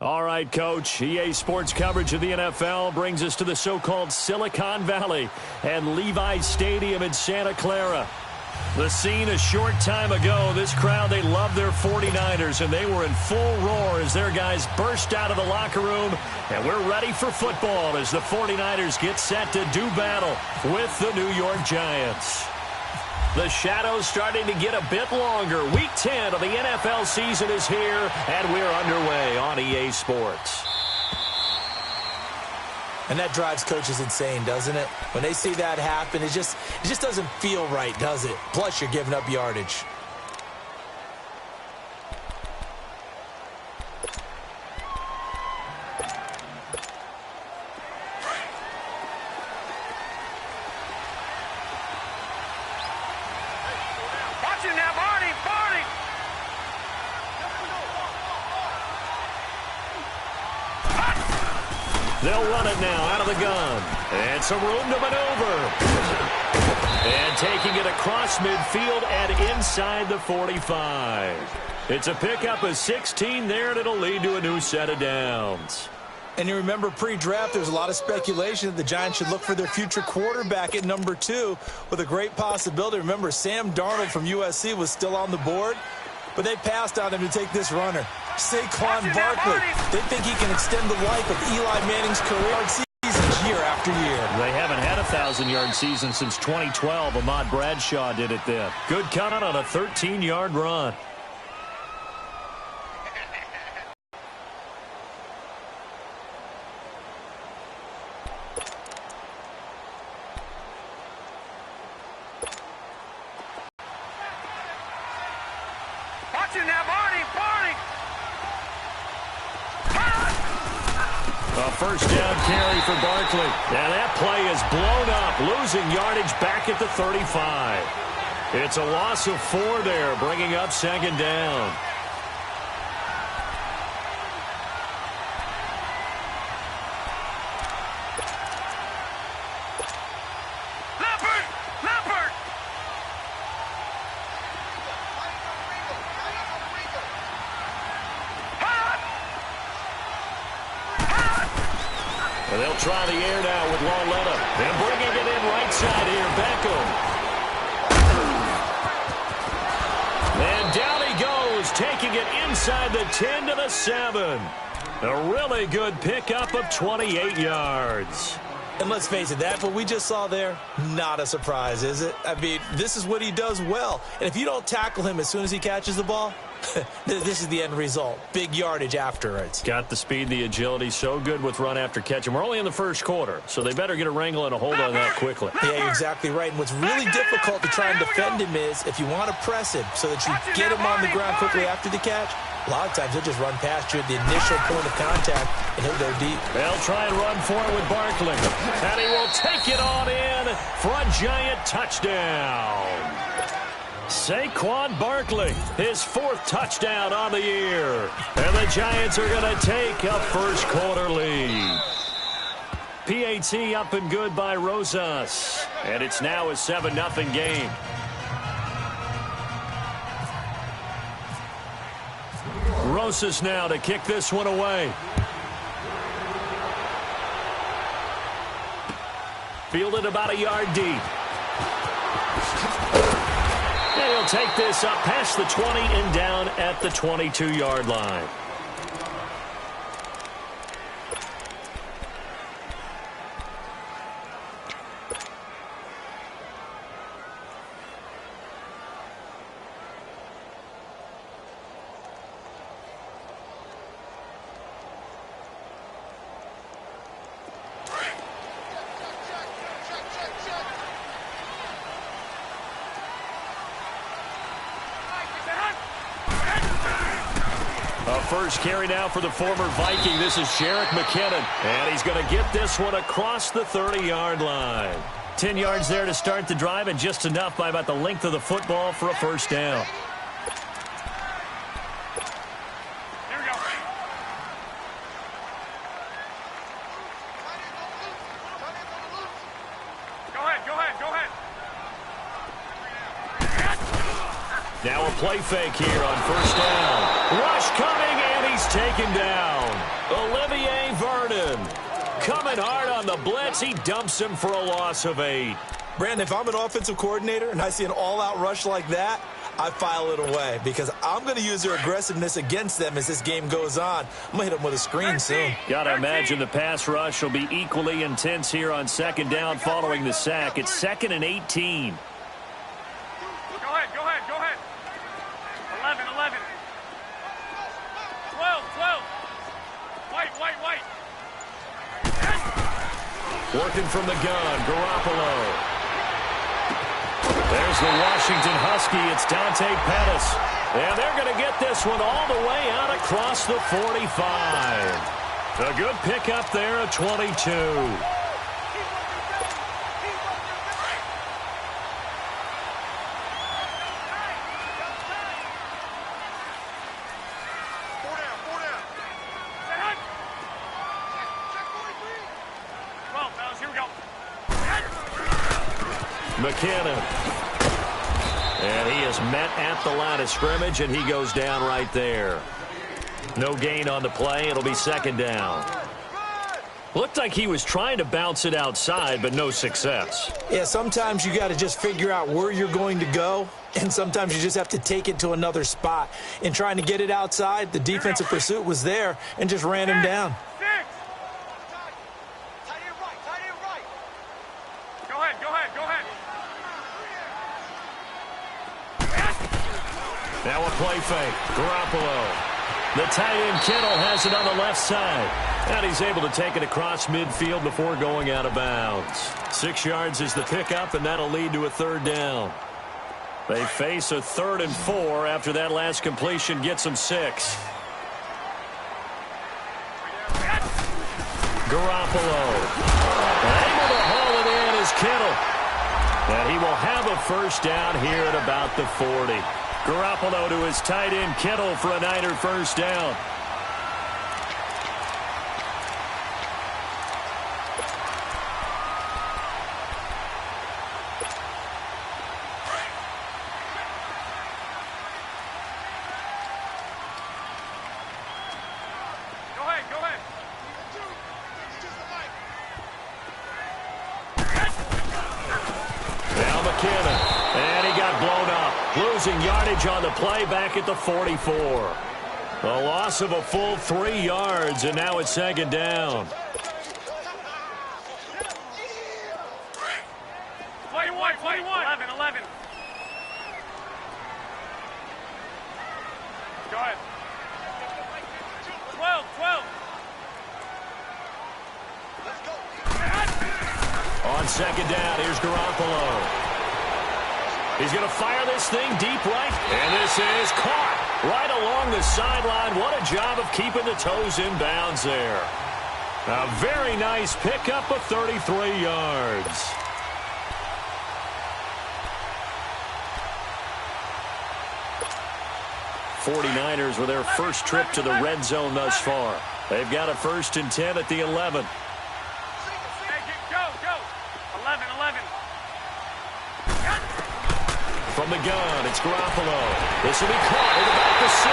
All right, Coach. EA Sports coverage of the NFL brings us to the so-called Silicon Valley and Levi's Stadium in Santa Clara. The scene a short time ago, this crowd, they love their 49ers, and they were in full roar as their guys burst out of the locker room. And we're ready for football as the 49ers get set to do battle with the New York Giants. The shadows starting to get a bit longer. Week 10 of the NFL season is here, and we're underway on EA Sports. And that drives coaches insane, doesn't it? When they see that happen, it just doesn't feel right, does it? Plus, you're giving up yardage. They'll run it now out of the gun. And some room to maneuver. And taking it across midfield and inside the 45. It's a pickup of 16 there, and it'll lead to a new set of downs. And you remember pre-draft, there's a lot of speculation that the Giants should look for their future quarterback at number 2 with a great possibility. Remember, Sam Darnold from USC was still on the board, but they passed on him to take this runner. Saquon Barkley. They think he can extend the life of Eli Manning's career seasons year after year. They haven't had a 1,000-yard season since 2012. Ahmad Bradshaw did it then. Good cut on a 13-yard run. A first down carry for Barkley. And that play is blown up, losing yardage back at the 35. It's a loss of 4 there, bringing up second down. And they'll try the air now with Lauletta. And bringing it in right side here, Beckham. And down he goes, taking it inside the 10 to the 7. A really good pickup of 28 yards. And let's face it, that's what we just saw there. Not a surprise, is it? I mean, this is what he does well. And if you don't tackle him as soon as he catches the ball, this is the end result. Big yardage afterwards. Got the speed, the agility, so good with run after catch. And we're only in the first quarter, so they better get a wrangle and a hold on that quickly. Yeah, you're exactly right. And what's really difficult to try and defend him is if you want to press him so that you get him on the ground quickly after the catch, a lot of times he'll just run past you at the initial point of contact, and he'll go deep. They'll try and run for it with Barkley. And he will take it on in for a Giant touchdown. Saquon Barkley, his 4th touchdown on the year. And the Giants are going to take a first quarter lead. PAT up and good by Rosas. And it's now a 7-0 game. Rosas now to kick this one away. Fielded about a yard deep. And he'll take this up past the 20 and down at the 22-yard line. First carry now for the former Viking. This is Jerick McKinnon. And he's going to get this one across the 30-yard line. 10 yards there to start the drive, and just enough by about the length of the football for a first down. Here we go. Now a play fake here on first down. Rush coming, and he's taken down. Olivier Vernon coming hard on the blitz. He dumps him for a loss of 8. Brandon, if I'm an offensive coordinator and I see an all-out rush like that, I file it away because I'm going to use their aggressiveness against them as this game goes on. I'm going to hit them with a screen soon. Got to imagine the pass rush will be equally intense here on second down following the sack. It's 2nd and 18. Go ahead. 11. 12. White. Working from the gun, Garoppolo. There's the Washington Husky. It's Dante Pettis. And they're going to get this one all the way out across the 45. A good pickup there at 22. McKinnon. And he is met at the line of scrimmage, and he goes down right there. No gain on the play. It'll be second down. Looked like he was trying to bounce it outside, but no success. Yeah, sometimes you got to just figure out where you're going to go, and sometimes you just have to take it to another spot. In trying to get it outside, the defensive pursuit was there and just ran him down. Now a play fake. Garoppolo. The tight end Kittle has it on the left side. And he's able to take it across midfield before going out of bounds. 6 yards is the pickup, and that'll lead to a third down. They face a 3rd and 4 after that last completion gets them 6. Garoppolo. Able to haul it in is Kittle. And he will have a first down here at about the 40. Garoppolo to his tight end Kittle for a Niner first down. Go ahead. Now McKinnon. And he got blown up. Losing yardage on the play back at the 44. A loss of a full 3 yards, and now it's second down. Play one. 11. Go ahead. 12. On second down, here's Garoppolo. He's going to fire this thing deep right, and this is caught right along the sideline. What a job of keeping the toes in bounds there. A very nice pickup of 33 yards. '49ers with their first trip to the red zone thus far. They've got a 1st and 10 at the 11. Hey, go. 11. From the gun, it's Garoppolo. This will be caught at about the 6.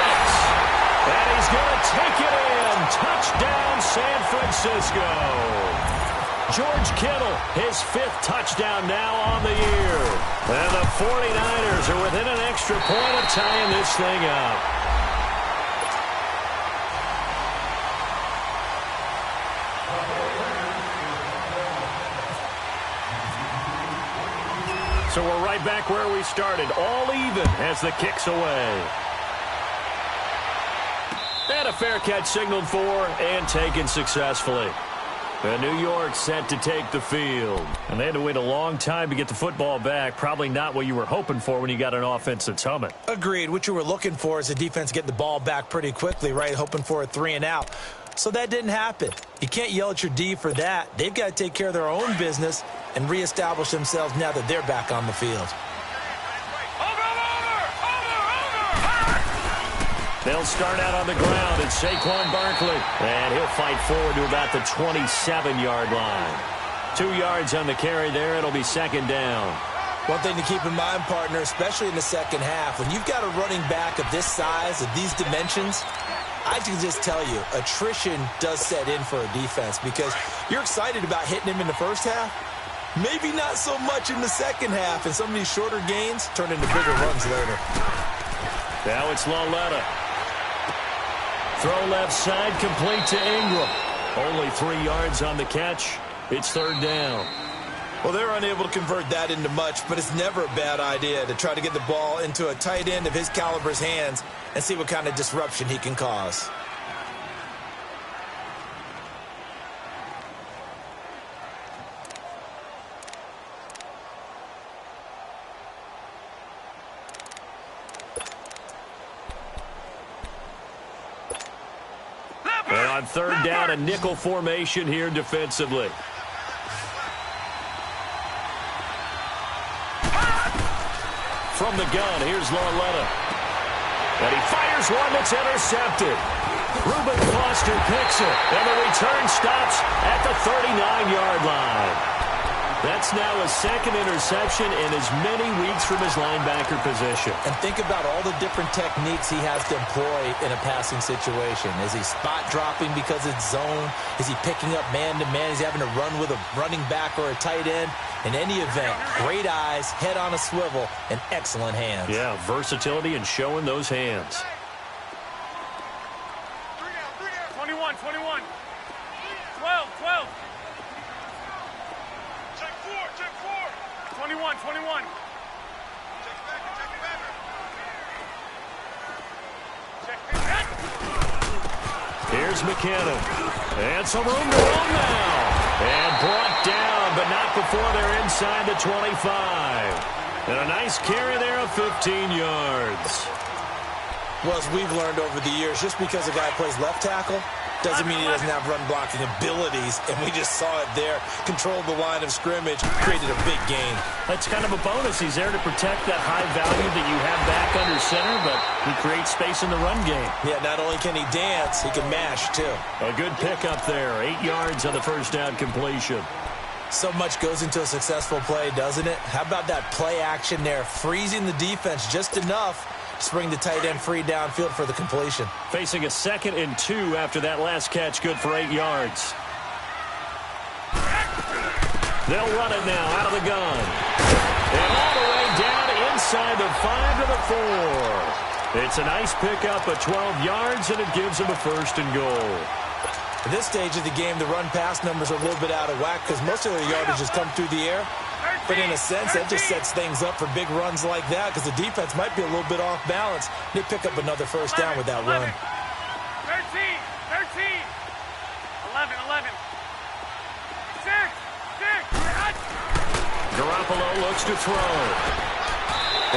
And he's going to take it in. Touchdown, San Francisco. George Kittle, his 5th touchdown now on the year. And the 49ers are within an extra point of tying this thing up. So we're right back where we started, all even as the kick's away. And a fair catch signaled for and taken successfully. And New York set to take the field. And they had to wait a long time to get the football back. Probably not what you were hoping for when you got an offense that's humming. Agreed. What you were looking for is the defense getting the ball back pretty quickly, right? Hoping for a 3 and out. So that didn't happen. You can't yell at your D for that. They've got to take care of their own business and reestablish themselves now that they're back on the field. They'll start out on the ground. It's Saquon Barkley. And he'll fight forward to about the 27-yard line. 2 yards on the carry there. It'll be second down. One thing to keep in mind, partner, especially in the second half, when you've got a running back of this size, of these dimensions, I can just tell you, attrition does set in for a defense because you're excited about hitting him in the first half. Maybe not so much in the second half, and some of these shorter gains turn into bigger runs later. Now it's Laletta. Throw left side, complete to Ingram. Only 3 yards on the catch. It's third down. Well, they're unable to convert that into much, but it's never a bad idea to try to get the ball into a tight end of his caliber's hands and see what kind of disruption he can cause. And on third down, a nickel formation here defensively. From the gun, here's Laletta. And he fires one that's intercepted. Reuben Foster picks it, and the return stops at the 39-yard line. That's now a second interception in as many weeks from his linebacker position. And think about all the different techniques he has to employ in a passing situation. Is he spot dropping because it's zone? Is he picking up man-to-man? Is he having to run with a running back or a tight end? In any event, great eyes, head on a swivel, and excellent hands. Yeah, versatility and showing those hands. 21, 21. 12, 12. Check 4. 21, 21. Check back. Here's McKinnon. And some room to run now. And brought down, but not before they're inside the 25. And a nice carry there of 15 yards. Well, as we've learned over the years, just because a guy plays left tackle doesn't mean he doesn't have run blocking abilities, and we just saw it there. Controlled the line of scrimmage, created a big gain. That's kind of a bonus. He's there to protect that high value that you have back under center, but he creates space in the run game. Yeah, not only can he dance, he can mash, too. A good pickup there. 8 yards on the first down completion. So much goes into a successful play, doesn't it? How about that play action there, freezing the defense just enough to bring the tight end free downfield for the completion. Facing a 2nd and 2 after that last catch, good for 8 yards. They'll run it now out of the gun. And all the way down inside the 5 to the 4. It's a nice pickup of 12 yards, and it gives them a 1st and goal. At this stage of the game, the run-pass numbers are a little bit out of whack because most of their yardage has come through the air. But in a sense, that just sets things up for big runs like that because the defense might be a little bit off balance. They pick up another first down with that run. 13, 13. 11, 11. 6. Garoppolo looks to throw.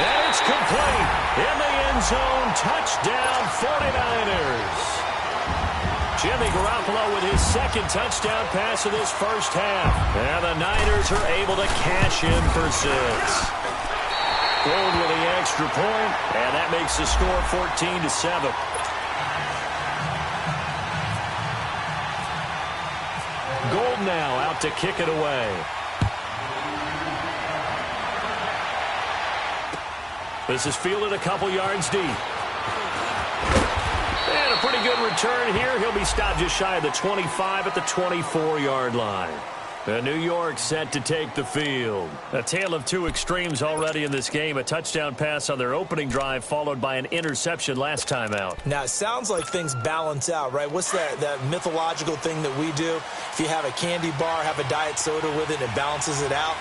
And it's complete. In the end zone, touchdown 49ers. Jimmy Garoppolo with his 2nd touchdown pass of this first half. And the Niners are able to cash in for 6. Gold with the extra point, and that makes the score 14-7. Gold now out to kick it away. This is fielded a couple yards deep. And a pretty good return here. He'll be stopped just shy of the 25 at the 24-yard line. New York set to take the field. A tale of two extremes already in this game. A touchdown pass on their opening drive followed by an interception last time out. Now, it sounds like things balance out, right? What's that mythological thing that we do? If you have a candy bar, have a diet soda with it, it balances it out.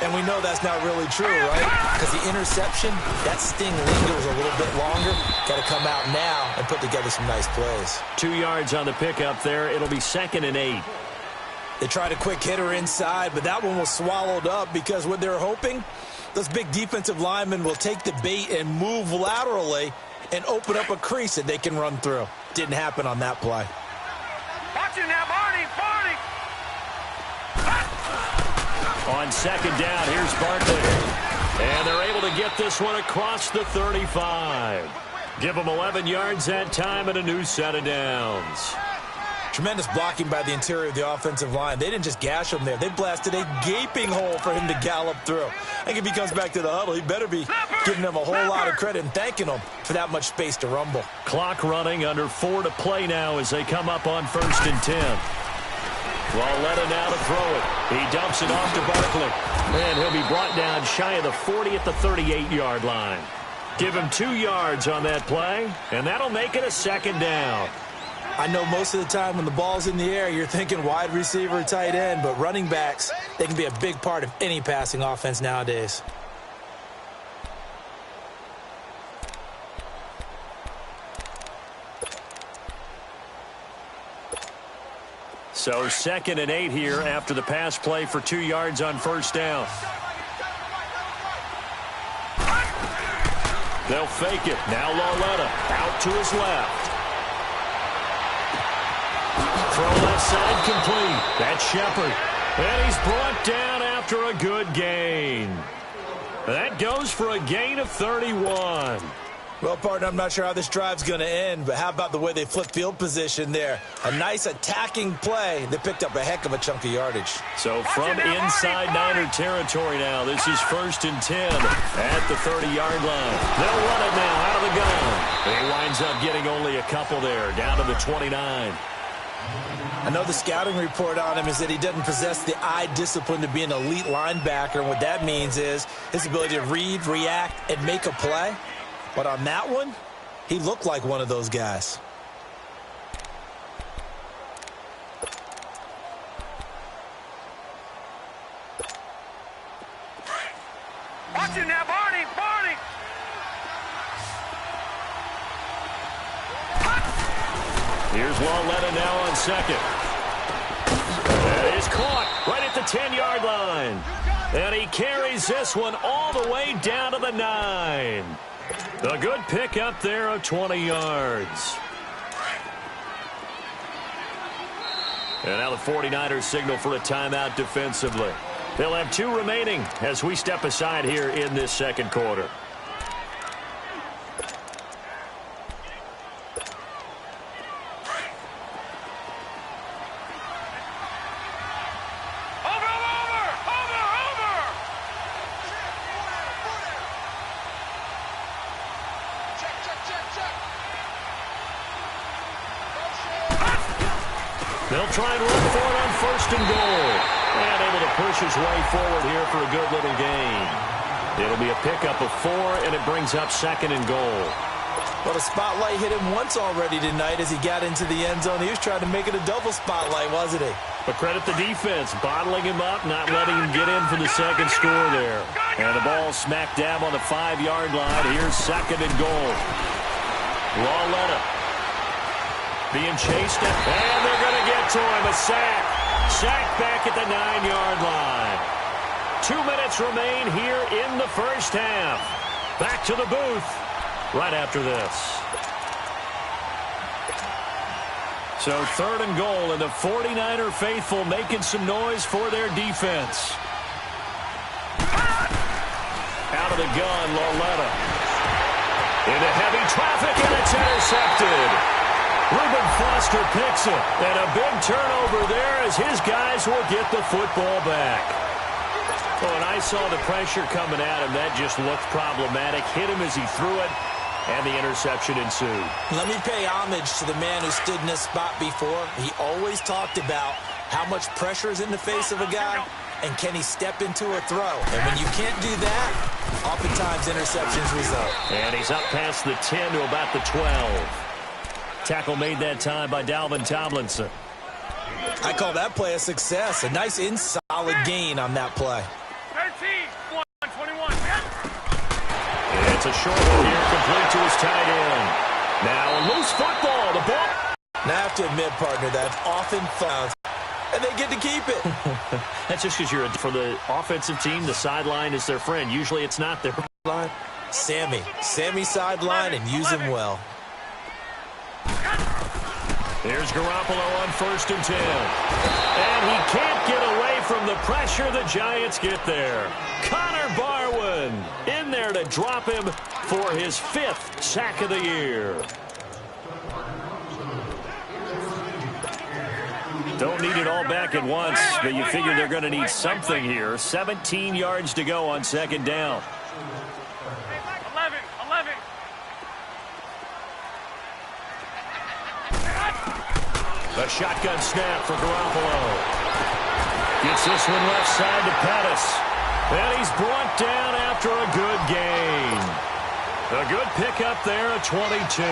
And we know that's not really true, right? Because the interception, that sting lingers a little bit longer. Got to come out now and put together some nice plays. 2 yards on the pickup there. It'll be 2nd and 8. They tried a quick hitter inside, but that one was swallowed up because what they're hoping, those big defensive linemen will take the bait and move laterally and open up a crease that they can run through. Didn't happen on that play. Watch it now, Barney, Barney. On 2nd down, here's Barkley. And they're able to get this one across the 35. Give them 11 yards that time and a new set of downs. Tremendous blocking by the interior of the offensive line. They didn't just gash him there. They blasted a gaping hole for him to gallop through. I think if he comes back to the huddle, he better be giving them a whole lot of credit and thanking them for that much space to rumble. Clock running, under 4 to play now as they come up on 1st and 10. Walletta now to throw it. He dumps it off to Barkley. And he'll be brought down shy of the 40 at the 38-yard line. Give him 2 yards on that play, and that'll make it a 2nd down. I know most of the time when the ball's in the air, you're thinking wide receiver, tight end, but running backs, they can be a big part of any passing offense nowadays. So 2nd and 8 here after the pass play for 2 yards on 1st down. They'll fake it. Now Walletta out to his left. Throw left side complete. That's Shepard. And he's brought down after a good gain. That goes for a gain of 31. Well, partner, I'm not sure how this drive's going to end, but how about the way they flip field position there? A nice attacking play that picked up a heck of a chunk of yardage. So from inside Niner territory now, this is 1st and 10 at the 30-yard line. They'll run it now out of the gun. He winds up getting only a couple there, down to the 29. I know the scouting report on him is that he doesn't possess the eye discipline to be an elite linebacker, and what that means is his ability to read, react, and make a play. But on that one, he looked like one of those guys. Watch it now, Barney! Barney! Here's Walletta now on 2nd. That is caught right at the 10-yard line. And he carries this one all the way down to the 9. A good pickup there of 20 yards. And now the 49ers signal for a timeout defensively. They'll have 2 remaining as we step aside here in this 2nd quarter. They'll try and run for it on 1st and goal. And able to push his way forward here for a good little gain. It'll be a pickup of 4, and it brings up 2nd and goal. Well, the spotlight hit him once already tonight as he got into the end zone. He was trying to make it a double spotlight, wasn't he? But credit the defense, bottling him up, not letting him get in for the 2nd score there. And the ball smack dab on the 5-yard line. Here's 2nd and goal. Walletta being chased, and they're going to get to him. A sack. Sack back at the 9-yard line. 2 minutes remain here in the 1st half. Back to the booth right after this. So 3rd and goal, and the 49er faithful making some noise for their defense. Out of the gun, Walletta. Into heavy traffic, and it's intercepted. Reuben Foster picks it, and a big turnover there as his guys will get the football back. Oh, and I saw the pressure coming at him. That just looked problematic. Hit him as he threw it, and the interception ensued. Let me pay homage to the man who stood in this spot before. He always talked about how much pressure is in the face of a guy, and can he step into a throw. And when you can't do that, oftentimes interceptions result. And he's up past the 10 to about the 12. Tackle made that time by Dalvin Tomlinson. I call that play a success. A nice solid gain on that play. 13, 121. And it's a short one here, complete to his tight end. Now a loose football. The ball. Now I have to admit, partner, that I've often found, and they get to keep it. That's just because you're for the offensive team, the sideline is their friend. Usually it's not their line. Sammy sideline and use him well. Here's Garoppolo on 1st and 10. And he can't get away from the pressure. The Giants get there. Connor Barwin in there to drop him for his 5th sack of the year. Don't need it all back at once, but you figure they're going to need something here. 17 yards to go on second down. 11. A shotgun snap for Garoppolo. Gets this one left side to Pettis. And he's brought down after a good gain. A good pickup there at 22.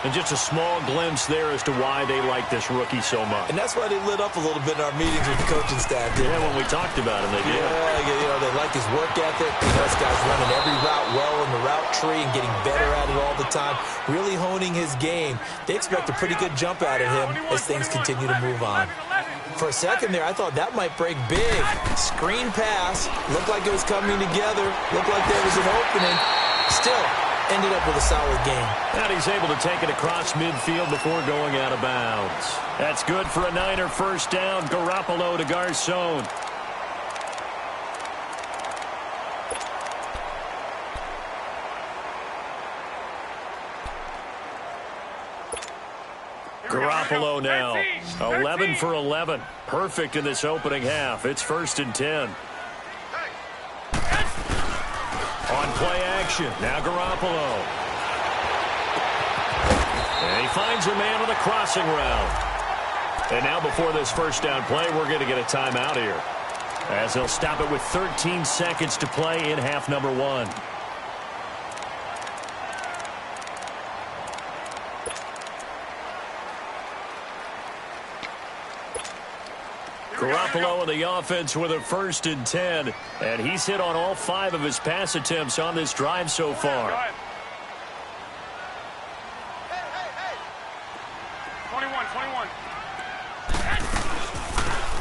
And just a small glimpse there as to why they like this rookie so much. And that's why they lit up a little bit in our meetings with the coaching staff. Yeah, when we talked about him, they did. Yeah, they like his work ethic. This guy's running every route well in the route tree and getting better at it all the time, really honing his game. They expect a pretty good jump out of him as things continue to move on. For a second there, I thought that might break big. Screen pass. Looked like it was coming together. Looked like there was an opening. Still ended up with a solid game. And he's able to take it across midfield before going out of bounds. That's good for a Niner first down. Garoppolo to Garcon. Garoppolo now, 11 for 11. Perfect in this opening half. It's 1st and 10. On play action, now Garoppolo. And he finds a man on the crossing route. And now before this first down play, we're going to get a timeout here, as he'll stop it with 13 seconds to play in half number 1. Garoppolo in the offense with a 1st and 10. And he's hit on all 5 of his pass attempts on this drive so far. 21.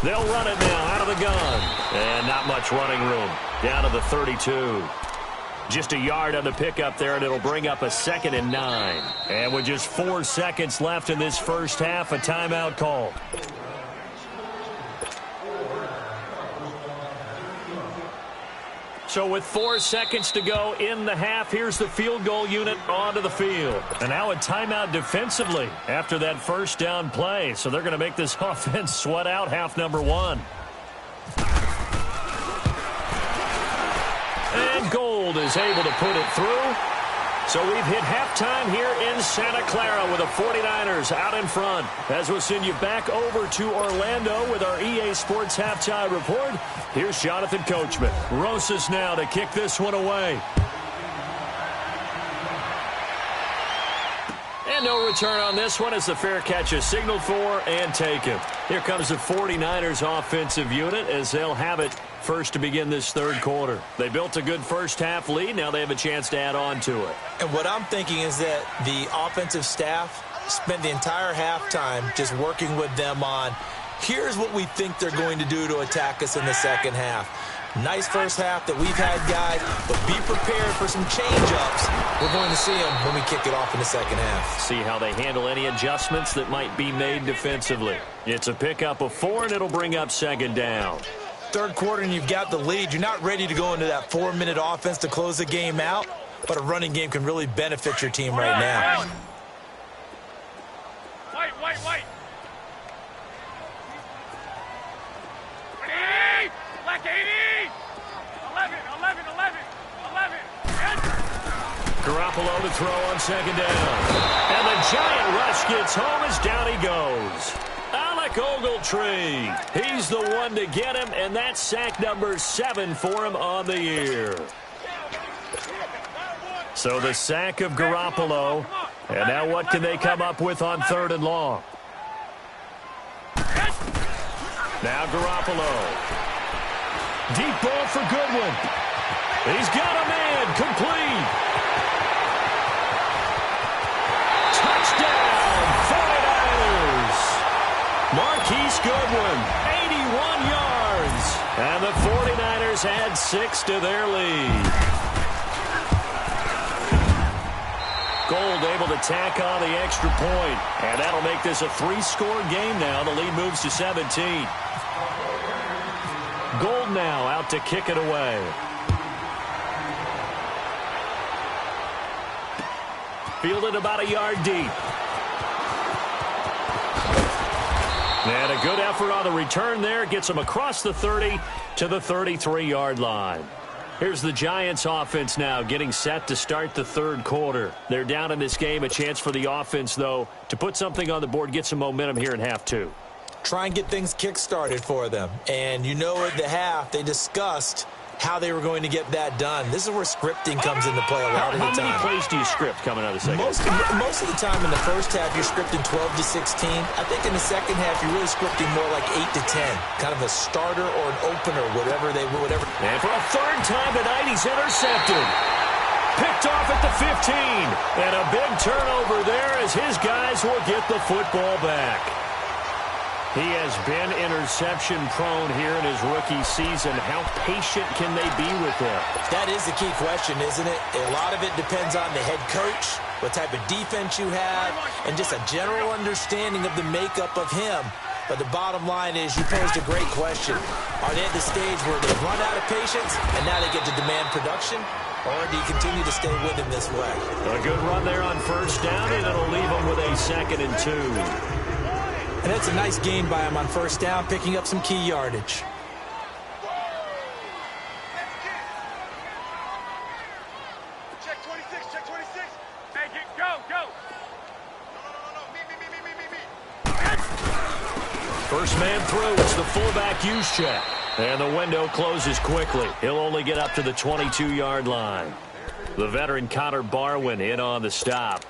They'll run it now out of the gun. And not much running room. Down to the 32. Just a yard on the pickup there, and it'll bring up a 2nd and 9. And with just 4 seconds left in this first half, a timeout call. So with 4 seconds to go in the half, here's the field goal unit onto the field. And now a timeout defensively after that first down play. So they're going to make this offense sweat out half number 1. And Gold is able to put it through. So we've hit halftime here in Santa Clara with the 49ers out in front. As we'll send you back over to Orlando with our EA Sports Halftime Report, here's Jonathan Coachman. Rosas now to kick this one away. And no return on this one as the fair catch is signaled for and taken. Here comes the 49ers offensive unit as they'll have it first to begin this third quarter. They built a good first half lead. Now they have a chance to add on to it. And what I'm thinking is that the offensive staff spent the entire halftime just working with them on, here's what we think they're going to do to attack us in the second half. Nice first half that we've had, guys, but be prepared for some change-ups. We're going to see them when we kick it off in the second half. See how they handle any adjustments that might be made defensively. It's a pickup of 4, and it'll bring up 2nd down. Third quarter, and you've got the lead. You're not ready to go into that 4-minute offense to close the game out, but a running game can really benefit your team right now. White. Black 80. 11. Garoppolo to throw on 2nd down. And the giant rush gets home as down he goes. Alec Ogletree. He's the one to get him, and that's sack number 7 for him on the year. So the sack of Garoppolo. And now what can they come up with on 3rd and long? Now Garoppolo. Deep ball for Goodwin. He's got a man. Complete. Touchdown, 49ers. Marquise Goodwin, 81 yards. And the 49ers add 6 to their lead. Gold able to tack on the extra point. And that'll make this a 3-score game now. The lead moves to 17. Gold now out to kick it away. Fielded about a yard deep. And a good effort on the return there. Gets them across the 30 to the 33-yard line. Here's the Giants offense now getting set to start the third quarter. They're down in this game. A chance for the offense, though, to put something on the board, get some momentum here in half two. Try and get things kick-started for them. And you know at the half, they discussed how they were going to get that done. This is where scripting comes into play a lot of the time. How many plays do you script coming out of the second? Most of the time in the first half, you're scripting 12 to 16. I think in the second half, you're really scripting more like 8 to 10. Kind of a starter or an opener, whatever. And for a third time tonight, he's intercepted. Picked off at the 15. And a big turnover there as his guys will get the football back. He has been interception-prone here in his rookie season. How patient can they be with him? That is the key question, isn't it? A lot of it depends on the head coach, what type of defense you have, and just a general understanding of the makeup of him. But the bottom line is you posed a great question. Are they at the stage where they've run out of patience and now they get to demand production? Or do you continue to stay with him this way? A good run there on first down, and it'll leave him with a 2nd and 2. And that's a nice gain by him on first down, picking up some key yardage. Check 26, check 26. Make it, go. No. Me. First man through is the fullback use check. And the window closes quickly. He'll only get up to the 22-yard line. The veteran Connor Barwin in on the stop.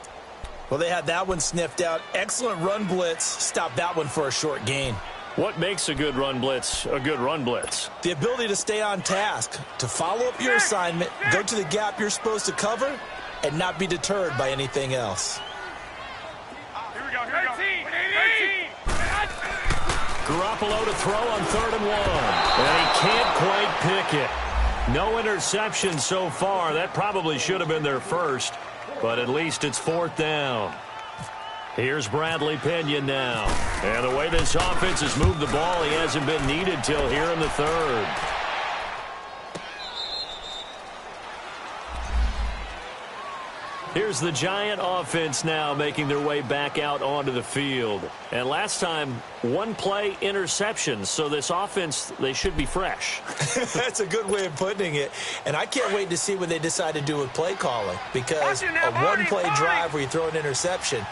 Well, they had that one sniffed out. Excellent run blitz. Stopped that one for a short gain. What makes a good run blitz a good run blitz? The ability to stay on task, to follow up your assignment, go to the gap you're supposed to cover, and not be deterred by anything else. Here we go. 13. Garoppolo to throw on 3rd and 1. And he can't quite pick it. No interception so far. That probably should have been their first. But at least it's 4th down. Here's Bradley Pinion now. And the way this offense has moved the ball, he hasn't been needed till here in the 3rd. Here's the Giant offense now making their way back out onto the field. And last time, one play interceptions. So this offense, they should be fresh. That's a good way of putting it. And I can't wait to see what they decide to do with play calling. Because a one-play drive where you throw an interception,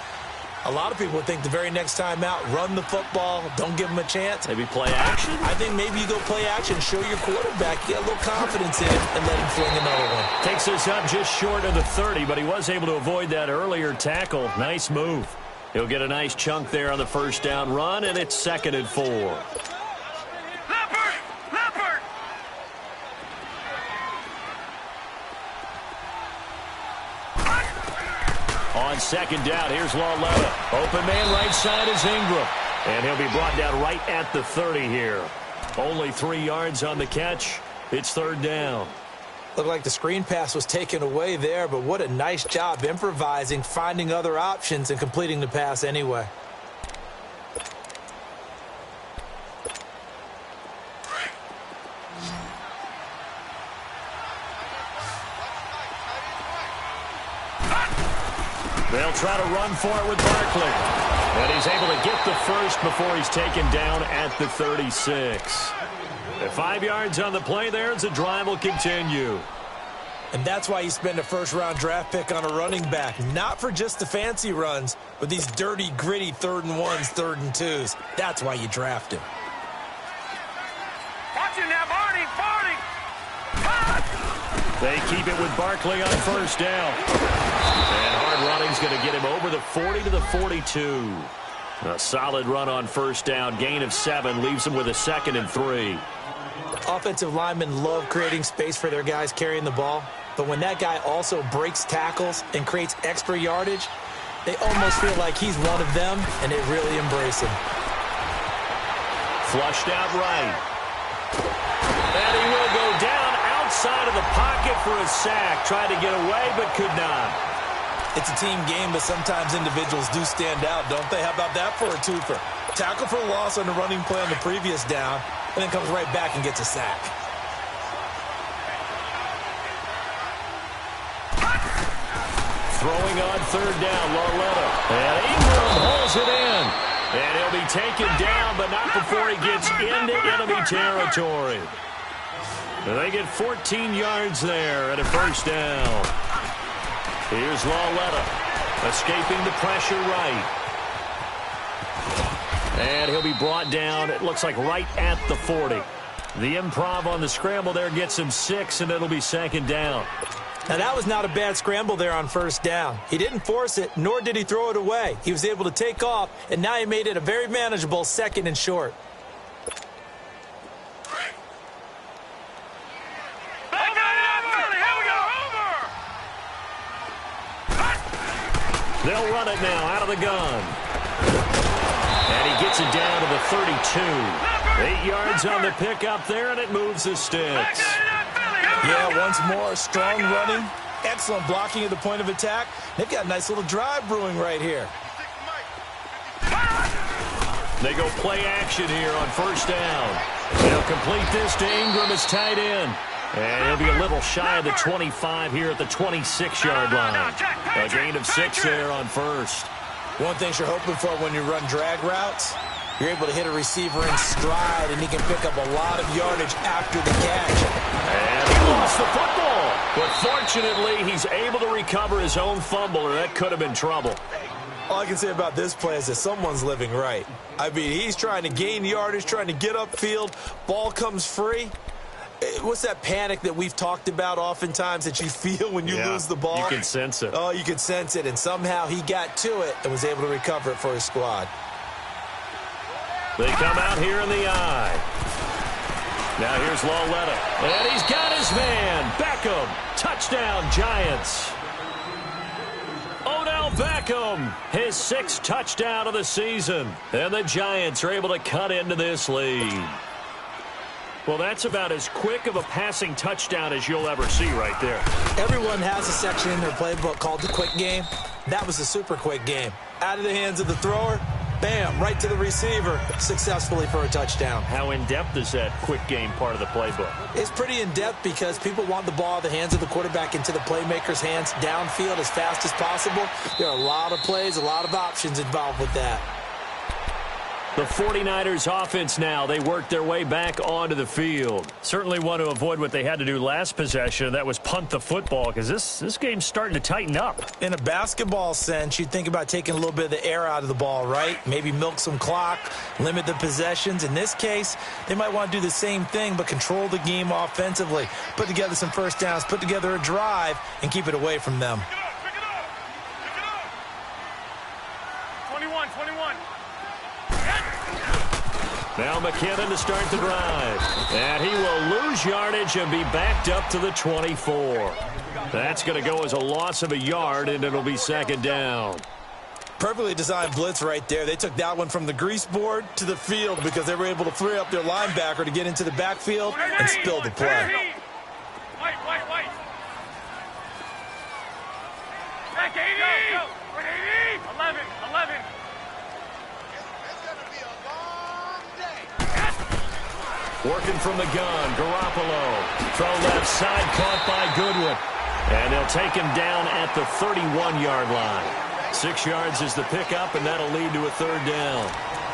a lot of people would think the very next time out, run the football, don't give them a chance. Maybe play action? I think maybe you go play action, show your quarterback, get a little confidence in it, and let him fling another one. Takes us up just short of the 30, but he was able to avoid that earlier tackle. Nice move. He'll get a nice chunk there on the first down run, and it's 2nd and 4. Leopard! On 2nd down, here's Lauletta. Open man right side is Ingram. And he'll be brought down right at the 30 here. Only 3 yards on the catch. It's 3rd down. Looked like the screen pass was taken away there, but what a nice job improvising, finding other options, and completing the pass anyway. They'll try to run for it with Barkley. And he's able to get the first before he's taken down at the 36. 5 yards on the play there as the drive will continue. And that's why you spend a first-round draft pick on a running back. Not for just the fancy runs, but these dirty, gritty 3rd and 1s, 3rd and 2s. That's why you draft him. Watch it now, Barney! They keep it with Barkley on first down. And hard running's going to get him over the 40 to the 42. A solid run on first down. Gain of 7 leaves him with a 2nd and 3. Offensive linemen love creating space for their guys carrying the ball. But when that guy also breaks tackles and creates extra yardage, they almost feel like he's one of them, and they really embrace him. Flushed out right. And he will go down outside of the pocket for a sack. Tried to get away, but could not. It's a team game, but sometimes individuals do stand out, don't they? How about that for a twofer? Tackle for loss on the running play on the previous down, and then comes right back and gets a sack. Throwing on 3rd down, Lauletta. And Ingram holds it in. And he'll be taken down, but not before he gets into enemy territory. And they get 14 yards there at a first down. Here's Lauletta, escaping the pressure right. And he'll be brought down, it looks like right at the 40. The improv on the scramble there gets him 6, and it'll be second down. Now, that was not a bad scramble there on first down. He didn't force it, nor did he throw it away. He was able to take off, and now he made it a very manageable 2nd and short. They'll run it now out of the gun. And he gets it down to the 32. 8 yards on the pickup there, and it moves the sticks. Yeah, once more, strong running, excellent blocking at the point of attack. They've got a nice little drive brewing right here. They go play action here on first down. They'll complete this to Ingram as tight end. And he'll be a little shy of the 25 here at the 26-yard line. A gain of 6 there on first. One thing you're hoping for when you run drag routes, you're able to hit a receiver in stride, and he can pick up a lot of yardage after the catch. And he lost the football. But fortunately, he's able to recover his own fumble, or that could have been trouble. All I can say about this play is that someone's living right. I mean, he's trying to gain yardage, trying to get upfield. Ball comes free. What's that panic that we've talked about oftentimes that you feel when you lose the ball? You can sense it. Oh, you can sense it, and somehow he got to it and was able to recover it for his squad. They come out here in the eye. Now here's Lauletta, and he's got his man, Beckham. Touchdown, Giants. Odell Beckham, his 6th touchdown of the season, and the Giants are able to cut into this lead. Well, that's about as quick of a passing touchdown as you'll ever see right there. Everyone has a section in their playbook called the quick game. That was a super quick game. Out of the hands of the thrower, bam, right to the receiver, successfully for a touchdown. How in-depth is that quick game part of the playbook? It's pretty in-depth because people want the ball out of the hands of the quarterback into the playmaker's hands downfield as fast as possible. There are a lot of plays, a lot of options involved with that. The 49ers offense now, they work their way back onto the field. Certainly want to avoid what they had to do last possession, that was punt the football, because this game's starting to tighten up. In a basketball sense, you'd think about taking a little bit of the air out of the ball, right? Maybe milk some clock, limit the possessions. In this case, they might want to do the same thing, but control the game offensively. Put together some first downs, put together a drive, and keep it away from them. Pick it up. 21. Now McKinnon to start the drive. And he will lose yardage and be backed up to the 24. That's going to go as a loss of a yard, and it'll be second down. Perfectly designed blitz right there. They took that one from the grease board to the field because they were able to free up their linebacker to get into the backfield and spill the play. White. Back 80. Go. 80. 11. Working from the gun, Garoppolo. Throw left side, caught by Goodwin. And they'll take him down at the 31-yard line. 6 yards is the pickup, and that'll lead to a third down.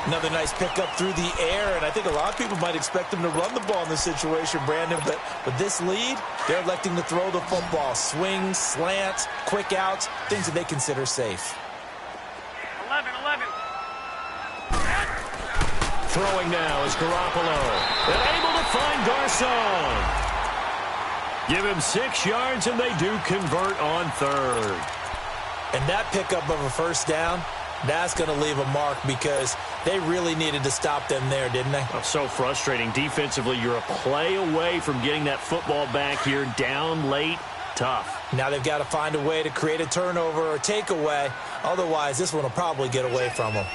Another nice pickup through the air, and I think a lot of people might expect them to run the ball in this situation, Brandon, but with this lead, they're electing to throw the football. Swings, slants, quick outs, things that they consider safe. 11. Throwing now is Garoppolo. And able to find Garcon. Give him 6 yards, and they do convert on third. And that pickup of a first down, that's going to leave a mark because they really needed to stop them there, didn't they? Oh, so frustrating. Defensively, you're a play away from getting that football back here. Down late, tough. Now they've got to find a way to create a turnover or takeaway. Otherwise, this one will probably get away from them.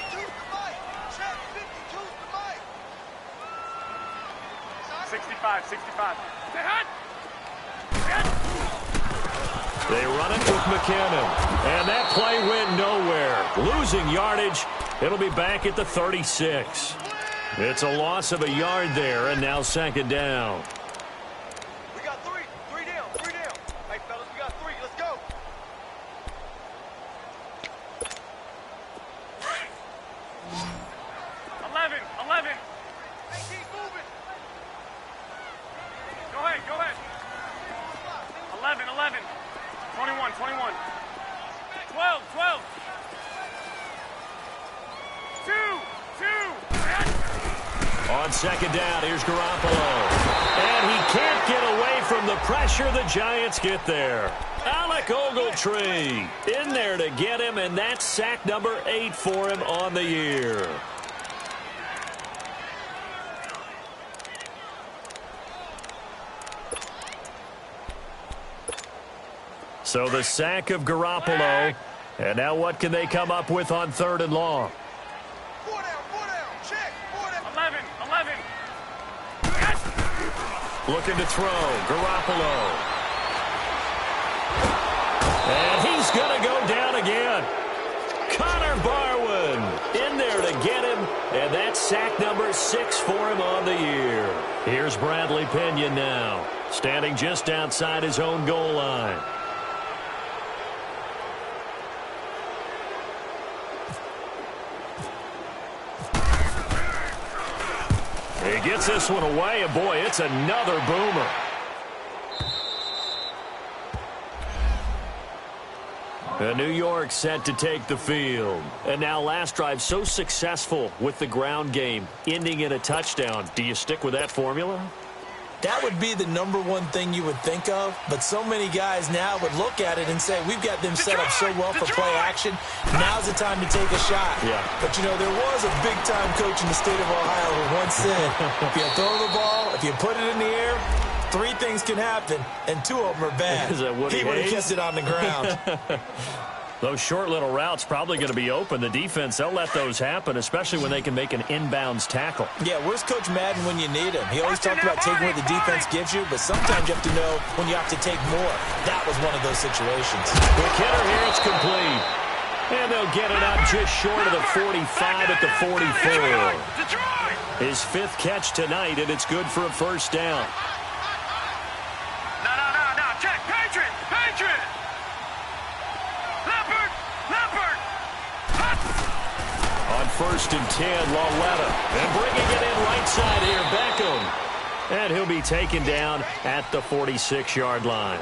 65. They run it with McKinnon. And that play went nowhere. Losing yardage. It'll be back at the 36. It's a loss of a yard there, and now second down. We got three. Three down. Hey, fellas, we got 3. Let's go. On second down, here's Garoppolo. And he can't get away from the pressure. The Giants get there. Alec Ogletree in there to get him, and that's sack number 8 for him on the year. So the sack of Garoppolo. And now what can they come up with on 3rd and long? 4 down, check, 4 down. 11. Looking to throw, Garoppolo. And he's going to go down again. Connor Barwin in there to get him, and that's sack number 6 for him on the year. Here's Bradley Pinion now, standing just outside his own goal line. He gets this one away, and boy, it's another boomer. New York set to take the field. And now last drive so successful with the ground game, ending in a touchdown. Do you stick with that formula? That would be the #1 thing you would think of, but so many guys now would look at it and say, we've got them set up so well for play action. Now's the time to take a shot. Yeah. But, you know, there was a big-time coach in the state of Ohio who once said, if you throw the ball, if you put it in the air, 3 things can happen, and 2 of them are bad. Is that Woody He would have Hayes? kept it on the ground. Those short little routes probably going to be open. The defense, they'll let those happen, especially when they can make an inbounds tackle. Yeah, where's Coach Madden when you need him? He always talked about taking what the defense gives you, but sometimes you have to know when you have to take more. That was one of those situations. Quick hitter here, it's complete. And they'll get it out just short of the 45 at the 44. His 5th catch tonight, and it's good for a first down. No, check, Patriot. On 1st and 10, Lauletta. And bringing it in right side here, Beckham. And he'll be taken down at the 46-yard line.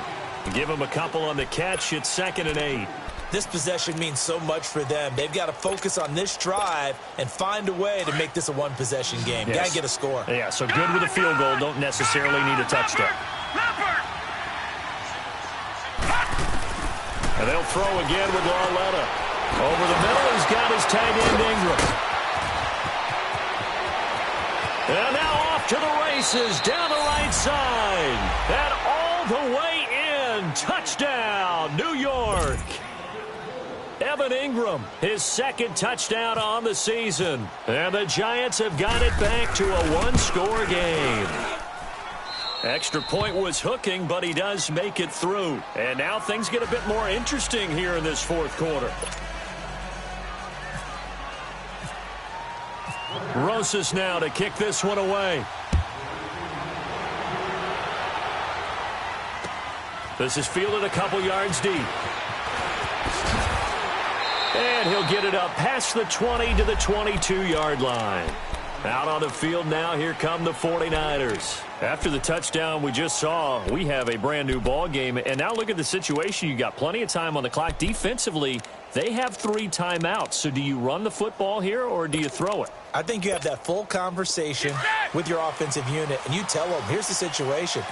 Give him a couple on the catch. It's 2nd and 8. This possession means so much for them. They've got to focus on this drive and find a way to make this a one-possession game. Yes. Got to get a score. Yeah, so good with a field goal. Don't necessarily need a touchdown. And they'll throw again with Lauletta. Over the middle, he's got his tight end Ingram. And now off to the races, down the right side. And all the way in. Touchdown, New York. Evan Ingram, his 2nd touchdown on the season. And the Giants have got it back to a 1-score game. Extra point was hooking, but he does make it through. And now things get a bit more interesting here in this 4th quarter. Rosas now to kick this one away. This is fielded a couple yards deep. And he'll get it up past the 20 to the 22-yard line. Out on the field now, here come the 49ers. After the touchdown we just saw, we have a brand new ball game. And now look at the situation. You got plenty of time on the clock. Defensively, they have 3 timeouts. So do you run the football here or do you throw it? I think you have that full conversation with your offensive unit, and you tell them, here's the situation.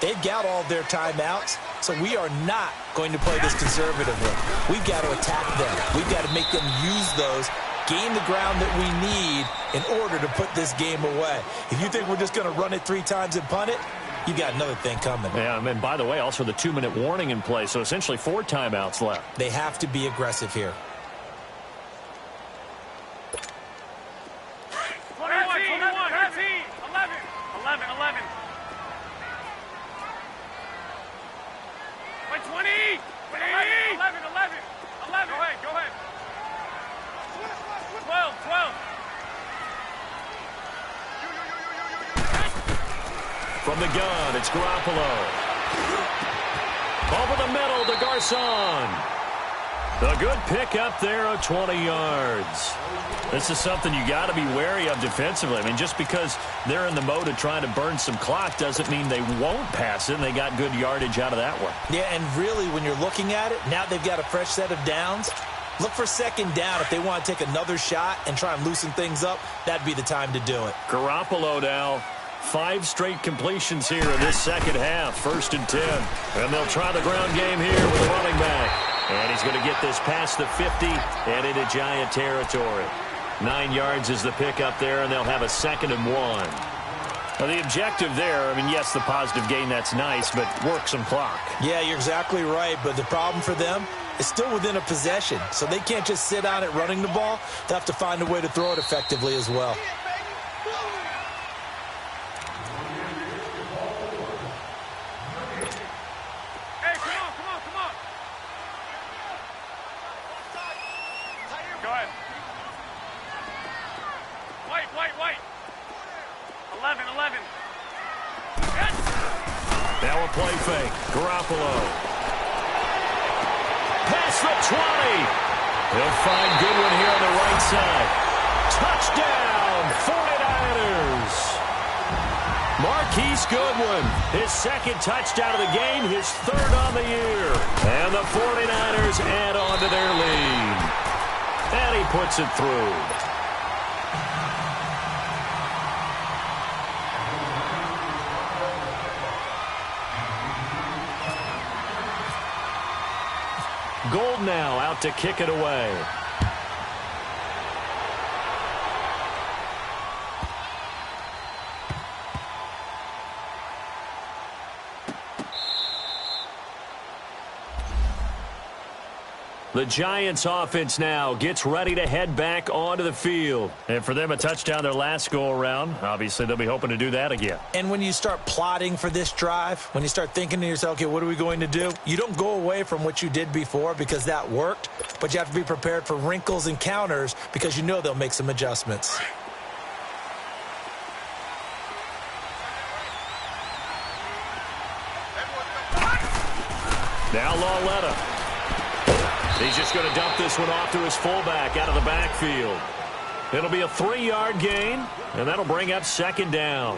They've got all their timeouts, so we are not going to play this conservatively. We've got to attack them. We've got to make them use those, gain the ground that we need in order to put this game away. If you think we're just going to run it 3 times and punt it, you got another thing coming. Yeah, and by the way, also the 2-minute warning in play, so essentially 4 timeouts left. They have to be aggressive here. 11. By 20. 11. Go ahead. 12. From the gun, it's Garoppolo. Over the middle to Garcon. A good pick up there of 20 yards. This is something you got to be wary of defensively. I mean, just because they're in the mode of trying to burn some clock doesn't mean they won't pass it, and they got good yardage out of that one. Yeah, and really, when you're looking at it, now they've got a fresh set of downs. Look for second down. If they want to take another shot and try and loosen things up, that'd be the time to do it. Garoppolo now. 5 straight completions here in this second half. 1st and 10. And they'll try the ground game here with the running back. And he's going to get this past the 50 and into Giant territory. 9 yards is the pickup there, and they'll have a 2nd and 1. Well, the objective there, I mean, yes, the positive gain, that's nice, but work some clock. Yeah, you're exactly right, but the problem for them is still within a possession, so they can't just sit on it running the ball. They have to find a way to throw it effectively as well. Hey, come on. Go ahead. Wait. 11. Now a play fake. Garoppolo. Past the 20. He'll find Goodwin here on the right side. Touchdown, 49ers. Marquise Goodwin, his 2nd touchdown of the game, his 3rd on the year. And the 49ers add on to their lead. And he puts it through. Gold now out to kick it away. The Giants offense now gets ready to head back onto the field. And for them, a touchdown their last go-around. Obviously, they'll be hoping to do that again. And when you start plotting for this drive, when you start thinking to yourself, okay, what are we going to do? You don't go away from what you did before because that worked, but you have to be prepared for wrinkles and counters because you know they'll make some adjustments. Now Lauletta. He's just going to dump this one off to his fullback out of the backfield. It'll be a 3-yard gain, and that'll bring up 2nd down.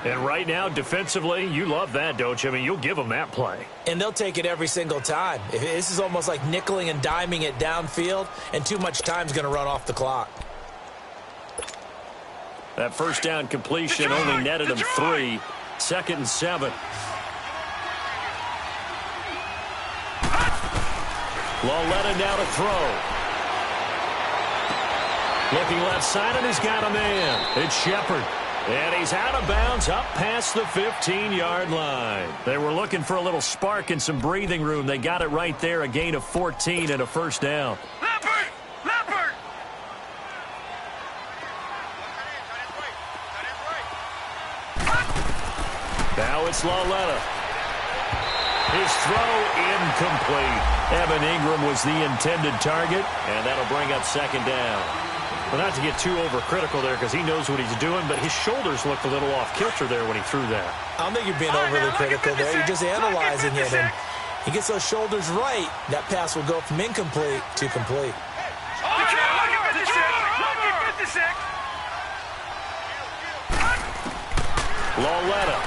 And right now, defensively, you love that, don't you? I mean, you'll give them that play. And they'll take it every single time. This is almost like nickeling and diming it downfield, and too much time's going to run off the clock. That 1st down completion only netted him 3. 2nd and 7. Lauletta now to throw. Looking left side, and he's got a man. It's Shepard. And he's out of bounds up past the 15-yard line. They were looking for a little spark and some breathing room. They got it right there, a gain of 14 and a 1st down. Leopard! Now it's Lauletta. His throw incomplete. Evan Ingram was the intended target, and that'll bring up 2nd down. Well, not to get too overcritical there because he knows what he's doing, but his shoulders looked a little off kilter there when he threw that. I don't think you're being overly critical there. You're just analyzing it, and he gets those shoulders right. That pass will go from incomplete to complete. Lauletta.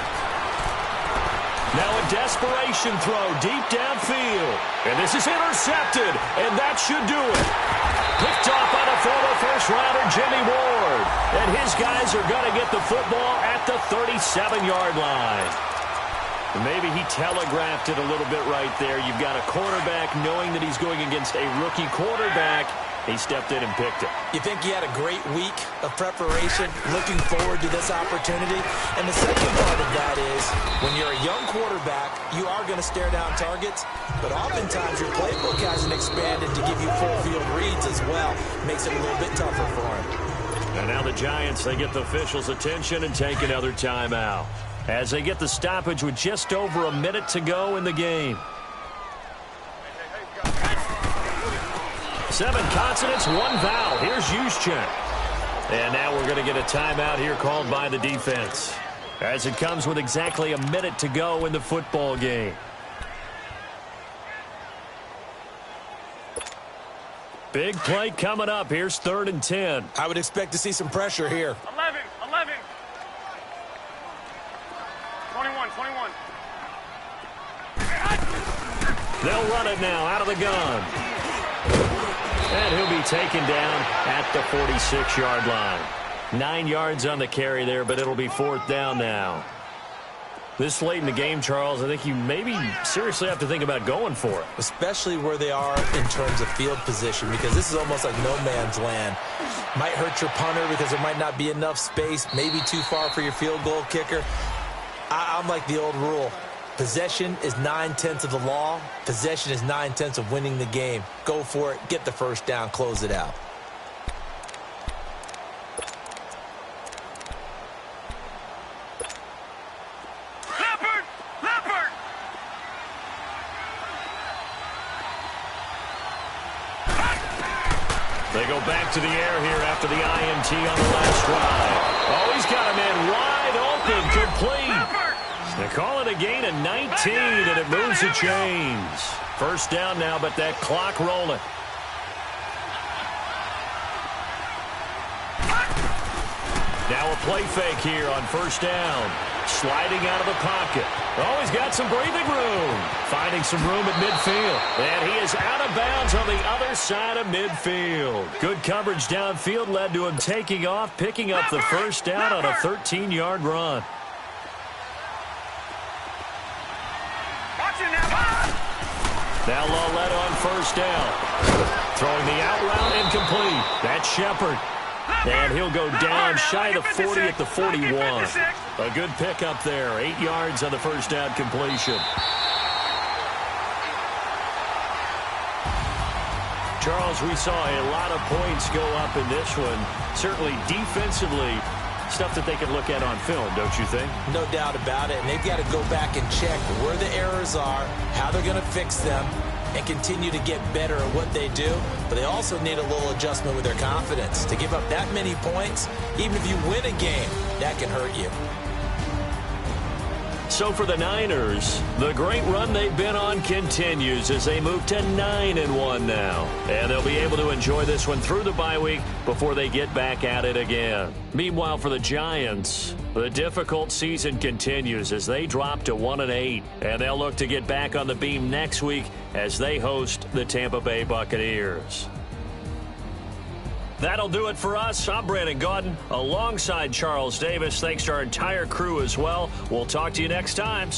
Now a desperation throw deep downfield. And this is intercepted, and that should do it. Picked off by the former first-rounder Jimmy Ward. And his guys are going to get the football at the 37-yard line. And maybe he telegraphed it a little bit right there. You've got a quarterback knowing that he's going against a rookie quarterback. He stepped in and picked it. You think he had a great week of preparation, looking forward to this opportunity? And the second part of that is, when you're a young quarterback, you are going to stare down targets, but oftentimes your playbook hasn't expanded to give you full field reads as well. Makes it a little bit tougher for him. And now the Giants, they get the officials' attention and take another timeout as they get the stoppage with just over a minute to go in the game. 7 consonants, 1 vowel. Here's Juszczyk. And now we're going to get a timeout here called by the defense as it comes with exactly a minute to go in the football game. Big play coming up. Here's 3rd and 10. I would expect to see some pressure here. 11. 21. They'll run it now out of the gun. And he'll be taken down at the 46-yard line. 9 yards on the carry there, but it'll be 4th down now. This late in the game, Charles, I think you maybe seriously have to think about going for it. Especially where they are in terms of field position, because this is almost like no man's land. Might hurt your punter because there might not be enough space, maybe too far for your field goal kicker. I'm like the old rule. Possession is 9/10 of the law. Possession is 9/10 of winning the game. Go for it. Get the first down. Close it out. They go back to the air here after the INT on the last drive. Oh, he's got him in wide open, complete. They call it a gain of 19, and it moves the chains. First down now, but that clock rolling. Now a play fake here on first down. Sliding out of the pocket. Oh, he's got some breathing room. Finding some room at midfield. And he is out of bounds on the other side of midfield. Good coverage downfield led to him taking off, picking up the first down on a 13-yard run. Now Loletta on first down. Throwing the out route incomplete. That's Shepard. And he'll go down shy of the 40 at the 41. A good pickup there. 8 yards on the first down completion. Charles, we saw a lot of points go up in this one. Certainly defensively, stuff that they can look at on film, don't you think? No doubt about it. And they've got to go back and check where the errors are, how they're going to fix them, and continue to get better at what they do. But they also need a little adjustment with their confidence. To give up that many points, even if you win a game, that can hurt you. So for the Niners, the great run they've been on continues as they move to 9-1 now. And they'll be able to enjoy this one through the bye week before they get back at it again. Meanwhile, for the Giants, the difficult season continues as they drop to 1-8. And they'll look to get back on the beam next week as they host the Tampa Bay Buccaneers. That'll do it for us. I'm Brandon Gaudin alongside Charles Davis. Thanks to our entire crew as well. We'll talk to you next time.